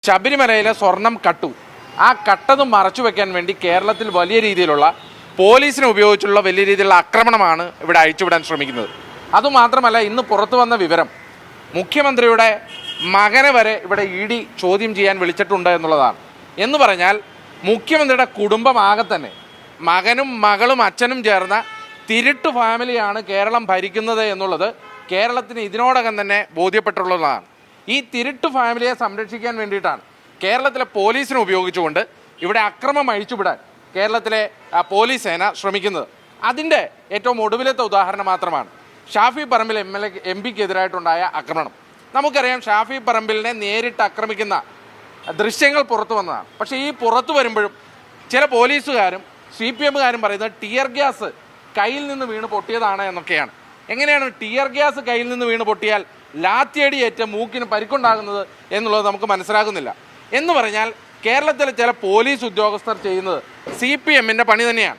ശബരിമലയിലെ സ്വർണം കട്ടു. ആ കട്ടതും മറച്ചു വെക്കാൻ വേണ്ടി കേരളത്തിൽ വലിയ രീതിയിലുള്ള പോലീസിനെ ഉപയോഗിച്ചുള്ള വലിയ രീതിയിലുള്ള ആക്രമണമാണ് ഇവിടെ അഴിച്ചുവിടാൻ ശ്രമിക്കുന്നത്. അതുമാത്രമല്ല, ഇന്ന് പുറത്തു വന്ന വിവരം മുഖ്യമന്ത്രിയുടെ മകനെ വരെ ഇവിടെ ഇ ചോദ്യം ചെയ്യാൻ വിളിച്ചിട്ടുണ്ട് എന്നുള്ളതാണ്. എന്ന് പറഞ്ഞാൽ മുഖ്യമന്ത്രിയുടെ കുടുംബമാകെ തന്നെ മകനും മകളും അച്ഛനും ചേർന്ന തിരുട്ട് ഫാമിലിയാണ് കേരളം ഭരിക്കുന്നത് എന്നുള്ളത് കേരളത്തിന് ഇതിനോടകം തന്നെ ബോധ്യപ്പെട്ടുള്ളതാണ്. ഈ തിരുട്ട് ഫാമിലിയെ സംരക്ഷിക്കാൻ വേണ്ടിയിട്ടാണ് കേരളത്തിലെ പോലീസിനെ ഉപയോഗിച്ചുകൊണ്ട് ഇവിടെ അക്രമം അഴിച്ചുവിടാൻ കേരളത്തിലെ പോലീസ് സേന ശ്രമിക്കുന്നത്. അതിൻ്റെ ഏറ്റവും ഒടുവിലത്തെ ഉദാഹരണം മാത്രമാണ് ഷാഫി പറമ്പിൽ എം.പിക്കെതിരായിട്ടുണ്ടായ ആക്രമണം. നമുക്കറിയാം, ഷാഫി പറമ്പിലിനെ നേരിട്ട് ആക്രമിക്കുന്ന ദൃശ്യങ്ങൾ പുറത്തു വന്നതാണ്. പക്ഷേ ഈ പുറത്തു വരുമ്പോഴും ചില പോലീസുകാരും CPM-കാരും പറയുന്നത് ടിയർ ഗ്യാസ് കയ്യിൽ നിന്ന് വീണ് പൊട്ടിയതാണ് എന്നൊക്കെയാണ്. എങ്ങനെയാണ് ടിയർ ഗ്യാസ് കയ്യിൽ നിന്ന് വീണ് പൊട്ടിയാൽ ലാത്തിയടിയേറ്റ് മൂക്കിന് പരിക്കുണ്ടാകുന്നത് എന്നുള്ളത് നമുക്ക് മനസ്സിലാകുന്നില്ല. എന്ന് പറഞ്ഞാൽ കേരളത്തിലെ ചില പോലീസ് ഉദ്യോഗസ്ഥർ ചെയ്യുന്നത് CPM-ൻ്റെ പണി തന്നെയാണ്.